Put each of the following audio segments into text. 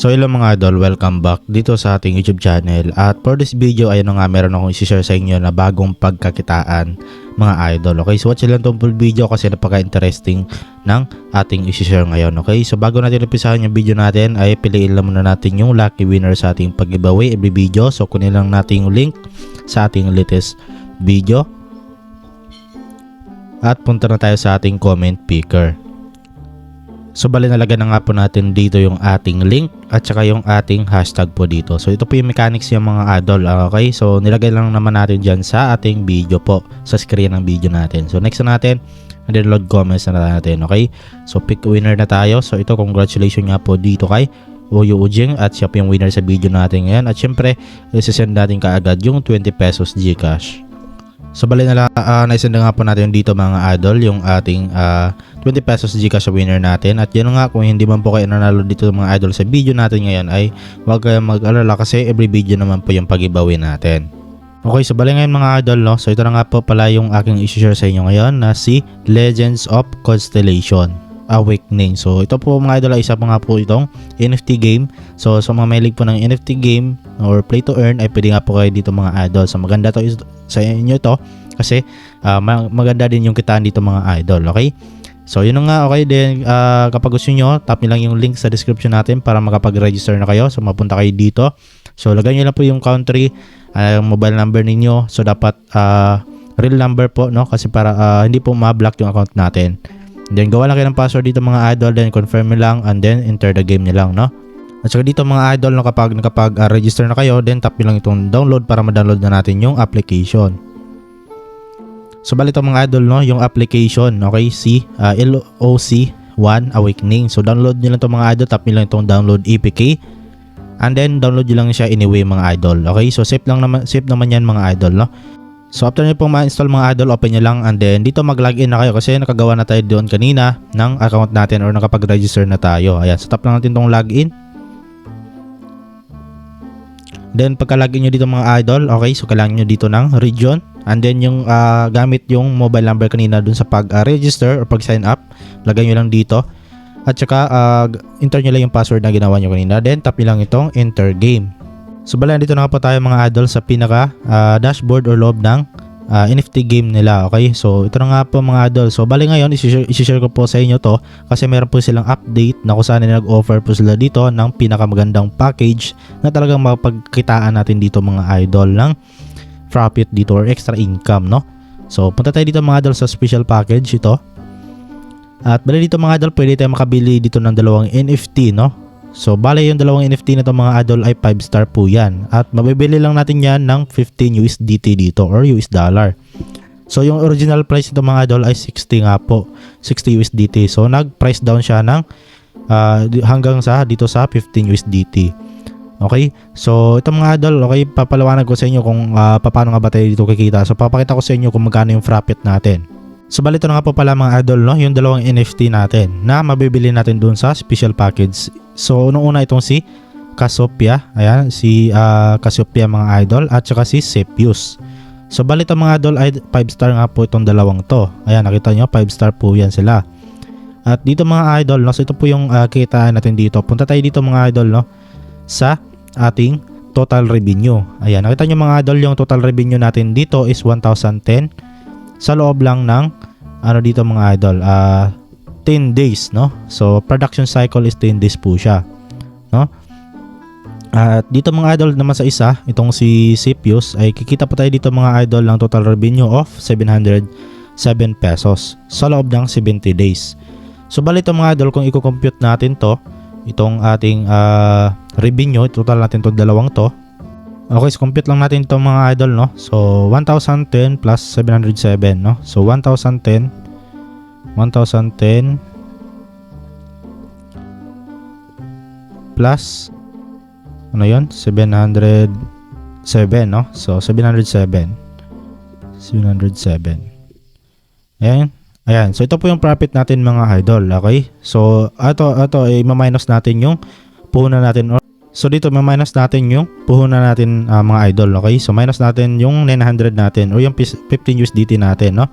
So hello mga idol, welcome back dito sa ating YouTube channel. At for this video ay meron akong i-share sa inyo na bagong pagkakitaan mga idol. Okay, so watch lang itong full video kasi napaka-interesting ng ating i-share ngayon. Okay, so bago natin umpisahan yung video natin ay piliin lang muna natin yung lucky winner sa ating pag-giveaway every video. So kunin lang natin yung link sa ating latest video at punta na tayo sa ating comment picker. So bali nalagyan na nga po natin dito yung ating link at saka yung ating hashtag po dito. So ito po yung mechanics yung mga idol. Okay, so nilagay lang naman natin dyan sa ating video po, sa screen ng video natin. So next na natin, and then load comments na natin. Okay, so pick winner na tayo. So ito, congratulations nga po dito kay Oyo Ujing at siya po yung winner sa video natin ngayon. At syempre, isasend natin kaagad yung 20 pesos Gcash. So bali na naisend nga po natin dito mga idol yung ating 20 pesos Gcash winner natin. At yun nga, kung hindi man po kayo nanalo dito mga idol sa video natin ngayon ay huwag kayong mag-alala kasi every video naman po yung pag-giveaway natin. Okay, so bali ngayon mga idol, no? So ito na nga po pala yung aking i-share sa inyo ngayon na si Legends of Constellation Awakening. So ito po mga idol ay isa pa nga po itong NFT game. So sa mga mahilig po ng NFT game or play to earn ay pwede nga po kayo dito mga idol. So maganda to sa inyo ito kasi maganda din yung kitaan dito mga idol. Okay, so yun nga. Okay din, kapag gusto nyo, tap nyo lang yung link sa description natin para makapag-register na kayo. So mapunta kayo dito. So lagay nyo lang po yung country, mobile number ninyo. So dapat real number po, no? Kasi para hindi po ma-block yung account natin. Then gawa lang kayo ng password dito mga idol, then confirm nyo lang and then enter the game nyo lang, no? At saka dito mga idol, no, kapag register na kayo, then tap nyo lang itong download para ma-download na natin yung application. So bali ito mga idol, no, yung application, okay, si LOC1 Awakening. So download nyo lang ito mga idol, tap nyo lang itong download APK and then download nyo lang siya anyway mga idol. Okay, so safe naman yan mga idol, no? So after nyo pong ma-install mga idol, open nyo lang and then dito mag-login na kayo kasi nakagawa na tayo doon kanina ng account natin or nakapag-register na tayo. Ayan, so tap lang natin itong login. Then pagka-login nyo dito mga idol, okay, so kailangan nyo dito ng region and then yung gamit yung mobile number kanina dun sa pag-register or pag-sign up, lagay nyo lang dito at saka enter nyo lang yung password na ginawa nyo kanina, then tap nyo lang itong enter game. So bala, dito na po tayo mga idol sa pinaka dashboard or loob ng NFT game nila. Okay, so ito na nga po mga idol. So bali ngayon isi-share ko po sa inyo to kasi meron po silang update na kung saan nag-offer po sila dito ng pinakamagandang package na talagang mapagkitaan natin dito mga idol ng profit dito or extra income, no? So punta tayo dito mga idol sa special package ito. At bali dito mga idol, pwede tayo makabili dito ng dalawang NFT, no? So bale yung dalawang NFT na to mga idol ay 5 star po yan. At mabibili lang natin yan ng 15 USDT dito or US dollar. So yung original price nito mga idol ay 60 nga po, 60 USDT. So nag-price down siya ng hanggang sa dito sa 15 USDT. Okay, so ito mga idol, okay, papalawanag ko sa inyo kung paano nga ba tayo dito kikita. So papakita ko sa inyo kung magkano yung profit natin. So bali ito na nga po pala mga idol, no, yung dalawang NFT natin na mabibili natin dun sa special package. So unang una itong si Cassiopeia, ayan, si Cassiopeia mga idol at saka si Cepheus. So bali ito mga idol ay 5 star nga po itong dalawang to. Ayan, nakita nyo 5 star po yan sila. At dito mga idol, no, so ito po yung kitaan natin dito. Punta tayo dito mga idol, no, sa ating total revenue. Ayan, nakita nyo mga idol, yung total revenue natin dito is 1,010 sa loob lang ng ano dito mga idol, 10 days, no? So production cycle is 10 days po siya, no? At dito mga idol naman sa isa, itong si Cepheus ay kikita pa tayo dito mga idol ng total revenue of 707 pesos sa loob ng 70 days. So bali ito mga idol, kung i-compute natin to, itong ating revenue, total natin itong dalawang to. Okay, so compute lang natin itong mga idol, no? So 1,010 plus 707, no? So 1,010 plus ano yun? 707, no? So 707. Ayan, so ito po yung profit natin mga idol. Okay, so ito i-minus natin yung puhunan natin. So dito ma-minus natin yung puhunan natin mga idol. Okay, so minus natin yung 900 natin o yung 15 USDT natin, no?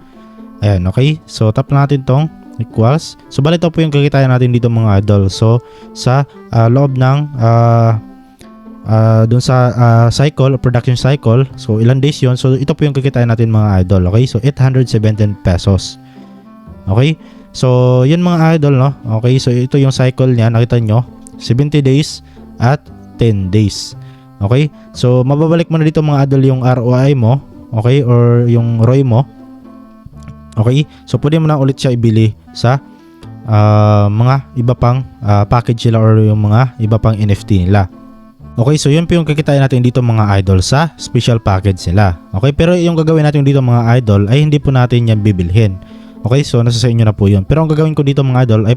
Ayan, okay, so tap natin tong equals. So bali ito po yung kakitain natin dito mga idol. So sa loob ng dun sa cycle or production cycle, so ilang days yun, so ito po yung kakitain natin mga idol. Okay, so 817 pesos. Okay, so yun mga idol, no. Okay, so ito yung cycle niya, nakita nyo 70 days at 10 days. Okay, so mababalik mo na dito mga idol yung ROI mo, okay, or yung ROI mo. Okay, so pwede mo na ulit siya ibili sa mga iba pang package nila or yung mga iba pang NFT nila. Okay, so yun po yung kakitain natin dito mga idol sa special package nila. Okay, pero yung gagawin natin dito mga idol ay hindi po natin yan bibilhin. Okay, so nasa sa inyo na po yun. Pero ang gagawin ko dito mga idol ay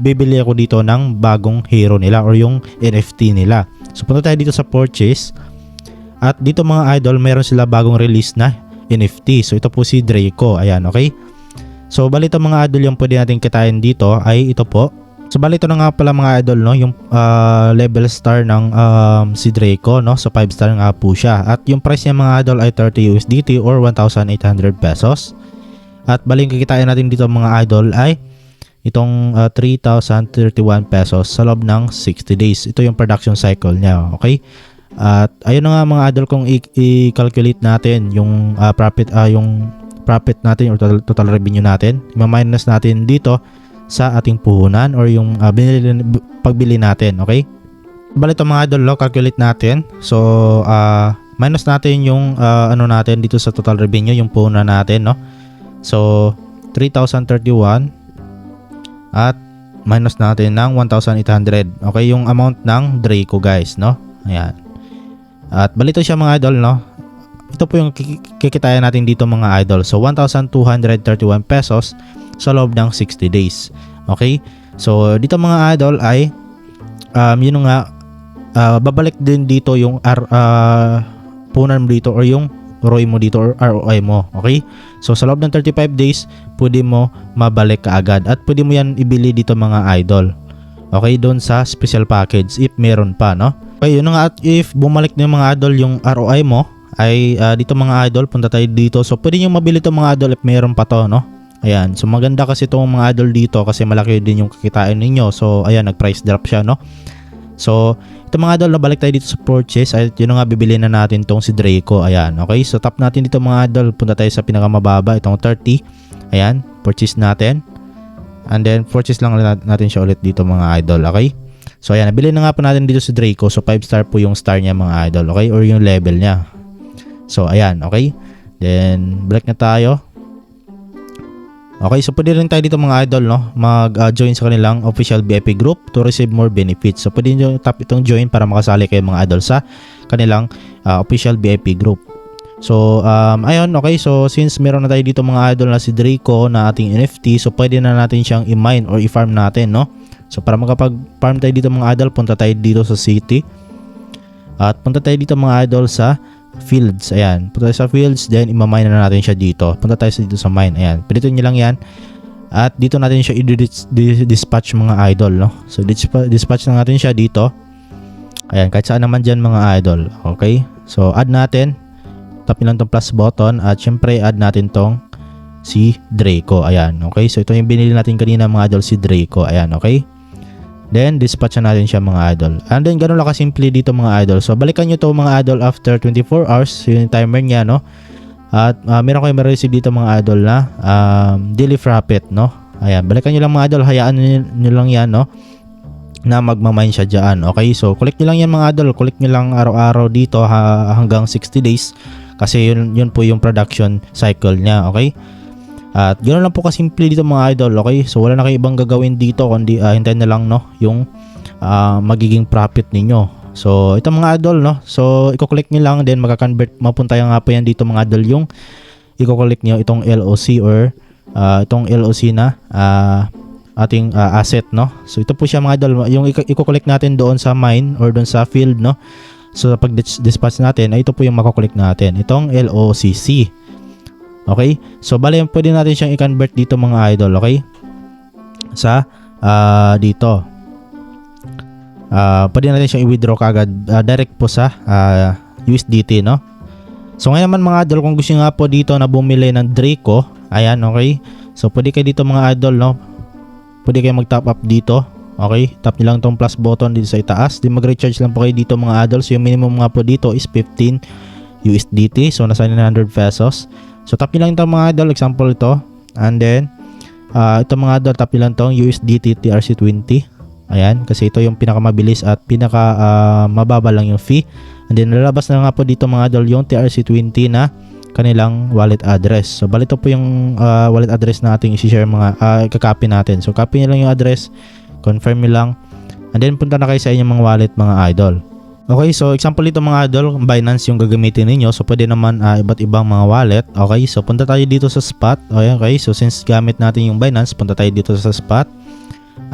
bibili ako dito ng bagong hero nila or yung NFT nila. So punta tayo dito sa purchase. At dito mga idol, meron sila bagong release na NFT. So ito po si Draco. Ayan, okay. So bali ito mga idol, yung pwede natin kitain dito ay ito po. So bali ito na nga pala mga idol, no, yung level star ng si Draco, no. So 5 star nga po siya. At yung price niya mga idol ay 30 USDT or 1,800 pesos. At bali yung kikitain natin dito mga idol ay itong 3,031 pesos sa loob ng 60 days. Ito yung production cycle niya, okay? At ayun na nga mga idol, kung i-calculate natin yung profit natin or total revenue natin, i-minus natin dito sa ating puhunan or yung pagbili natin, okay? Bali ito mga idol, calculate natin. So minus natin yung ano natin dito sa total revenue, yung puhunan natin, no? So 3,031 at minus natin ng 1,800. Okay, yung amount ng Draco guys, no? Ayan. At balito siya mga idol, no? Ito po yung kikitain natin dito mga idol. So 1,231 pesos sa loob ng 60 days. Okay? So dito mga idol ay yun nga, babalik din dito yung punan mo dito or yung ROI mo dito or ROI mo. Okay? So sa loob ng 35 days, pwede mo mabalik kaagad at pwede mo yan ibili dito mga idol. Okay, doon sa special package if meron pa, no? Okay, yun nga, at if bumalik na yung mga idol yung ROI mo ay dito mga idol, punta tayo dito. So pwede nyo mabili itong mga idol if meron pa to, no? Ayan, so maganda kasi itong mga idol dito kasi malaki din yung kakitain ninyo. So ayan, nag price drop siya, no? So ito mga idol, balik tayo dito sa purchase. Ay, yun nga, bibili na natin tong si Draco. Ayan, okay. So tap natin dito mga idol. Punta tayo sa pinakamababa, itong 30. Ayan, purchase natin. And then purchase lang natin siya ulit dito mga idol, okay. So ayan, nabili na nga po natin dito si Draco. So 5 star po yung star niya mga idol, okay, or yung level niya. So ayan, okay. Then balik na tayo. Okay, so pwede rin tayo dito mga idol, no, mag-join sa kanilang official VIP group to receive more benefits. So pwede nyo tap itong join para makasali kayo mga idol sa kanilang official VIP group. So ayun, okay, so since meron na tayo dito mga idol na si Draco na ating NFT, so pwede na natin siyang i-mine or i-farm natin, no. So para makapag-farm tayo dito mga idol, punta tayo dito sa city. At punta tayo dito mga idol sa fields. Ayan, punta tayo sa fields, then imamine na natin siya dito. Punta tayo dito sa mine. Ayan, pindutin nyo lang yan. At dito natin siya i-dispatch mga idol, no. So dispatch na natin siya dito. Ayan, kahit saan naman dyan mga idol. Okay, so add natin. Tapin lang tong plus button at syempre add natin tong si Draco. Ayan, okay, so ito yung binili natin kanina mga idol, si Draco. Ayan, okay. Then dispatch na natin siya mga idol. And then ganun lang kasimple dito mga idol. So balikan nyo to mga idol after 24 hours. Yung timer niya, no. At meron kayo ma-receive dito mga idol na daily profit, no. Ayan, balikan nyo lang mga idol. Hayaan nyo lang yan, no, na magmamine siya dyan. Okay, so collect nyo lang yan mga idol. Collect nyo lang araw-araw dito hanggang 60 days. Kasi yun po yung production cycle niya. Okay. At ganoon lang po kasimple dito mga idol, okay? So wala na kayo ibang gagawin dito kundi hintayin na lang, no, yung magiging profit ninyo. So ito mga idol, no, so i-click niyo lang, then magka-convert, mapunta nga po yan dito mga idol yung i-click niyo itong LOC or itong LOC na ating asset, no. So ito po siya mga idol, yung i-click natin doon sa mine or doon sa field, no. So pag dispatch natin, ay ito po yung mako-click natin, itong LOCC. Okay? So bale pwede natin siyang i-convert dito mga idol, okay? Sa dito. Pwede natin siyang i-withdraw kagad direct po sa USDT, no? So ngayon naman mga idol, kung gusto nga po dito na bumili ng Draco, ayan, okay? So pwede kayo dito mga idol, no? Pwede kayo mag-top up dito. Okay, tap nyo lang tong plus button dito sa itaas. Then mag-recharge lang po kayo dito mga idol. So yung minimum nga po dito is 15 USDT. So nasa 900 pesos. So tap nyo lang itong mga idol. Example ito. And then ito mga idol, tap nyo lang tong USDT TRC20. Ayan, kasi ito yung pinakamabilis at pinaka mababa lang yung fee. And then lalabas na nga po dito mga idol yung TRC20 na kanilang wallet address. So bali ito po yung wallet address na ating i-share mga ikakopy natin. So copy nyo lang yung address, confirm nyo lang, and then punta na kayo sa inyong mga wallet mga idol. Okay, so example dito mga idol, Binance yung gagamitin ninyo. So pwede naman iba't ibang mga wallet. Okay, so punta tayo dito sa spot. Okay, so since gamit natin yung Binance, punta tayo dito sa spot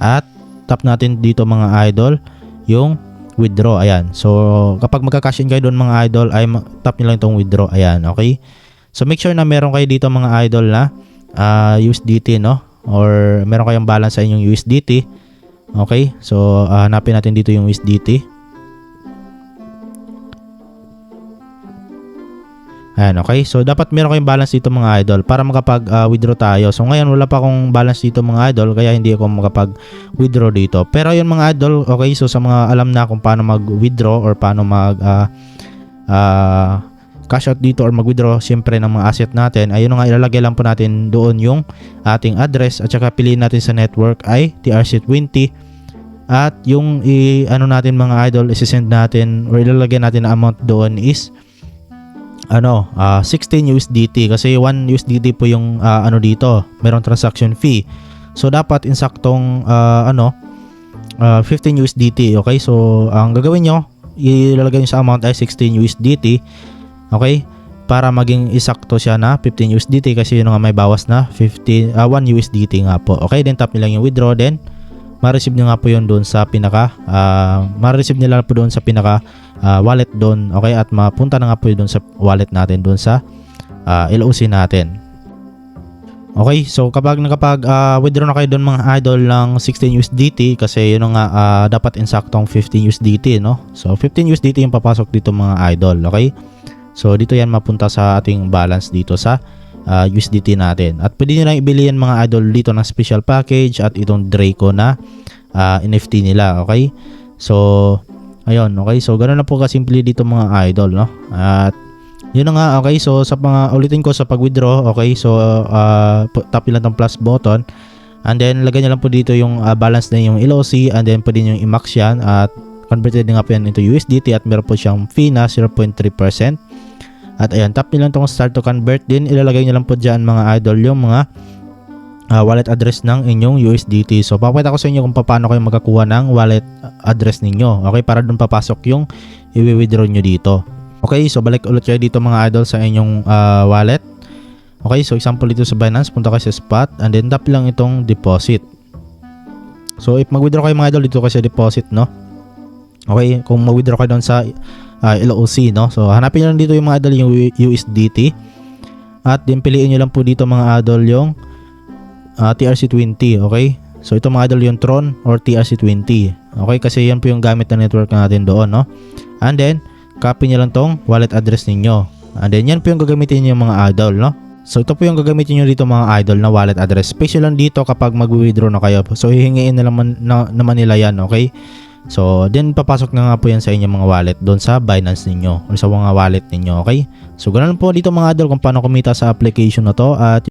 at tap natin dito mga idol yung withdraw. Ayan, so kapag magka-cash in kayo doon mga idol, ay tap nyo lang itong withdraw. Ayan, okay. So make sure na meron kayo dito mga idol na USDT, no, or meron kayong balance sa inyong USDT. Okay, so hanapin natin dito yung USDT. Ayan, okay. So dapat meron kayong balance dito mga idol para makapag-withdraw tayo. So ngayon wala pa akong balance dito mga idol, kaya hindi ako makapag-withdraw dito. Pero yun mga idol, okay. So sa mga alam na kung paano mag-withdraw or paano cash out dito or mag-withdraw siyempre ng mga asset natin, ayun nga, ilalagay lang po natin doon yung ating address at saka piliin natin sa network ay TRC20 at yung ano natin mga idol, isi-send natin or ilalagay natin na amount doon is 16 USDT kasi 1 USDT po yung dito, merong transaction fee. So dapat insaktong 15 USDT. Okay, so ang gagawin nyo, ilalagay nyo sa amount ay 16 USDT. Okay, para maging isakto siya na 15 USDT kasi yun nga may bawas na 1 USDT nga po. Okay, then tap nyo lang yung withdraw, then ma-receive nyo nga po yun doon sa pinaka ma-receive nyo lang po doon sa pinaka wallet doon. Okay, at mapunta na nga po doon sa wallet natin doon sa LOC natin. Okay, so kapag withdraw na kayo doon mga idol ng 16 USDT kasi yun nga dapat insaktong 15 USDT, no? So 15 USDT yung papasok dito mga idol. Okay, so dito yan mapunta sa ating balance dito sa USDT natin. At pwede nyo lang ibili yan mga idol dito ng special package at itong Draco na NFT nila. Okay, so ayun, okay, so ganoon na po kasimple dito mga idol, no? At yun na nga. Okay, so sa ulitin ko sa pag-withdraw. Okay, so tap lang tong plus button and then lagay nyo lang po dito yung balance na yung LOC and then pwede nyo i-max yan at converted nga po yan into USDT at meron po siyang fee na 0.3%. At ayan, tap nyo lang tong start to convert, din ilalagay nyo lang po dyan mga idol yung mga wallet address ng inyong USDT. So papakita ko sa inyo kung paano kayo magkakuha ng wallet address ninyo. Okay, para doon papasok yung i-withdraw nyo dito. Okay, so balik ulit kayo dito mga idol sa inyong wallet. Okay, so example dito sa Binance, punta kayo sa spot and then tap lang itong deposit. So if mag-withdraw kayo mga idol, dito kayo sa deposit, no? Okay, kung mag-withdraw kayo doon sa LOC, no? So hanapin nyo lang dito yung mga idol yung USDT at then piliin nyo lang po dito mga idol yung TRC20. Okay, so ito mga idol yung Tron or TRC20. Okay, kasi yan po yung gamit na network natin doon, no? And then copy nyo lang tong wallet address ninyo and then yan po yung gagamitin nyo mga idol, no? So ito po yung gagamitin nyo dito mga idol na wallet address. Special lang dito kapag mag-withdraw na kayo. So hihingiin na naman nila yan. Okay, so then papasok na nga po yan sa inyong mga wallet doon sa Binance ninyo or sa mga wallet ninyo. Okay, so ganoon po dito mga idol kung paano kumita sa application na to. At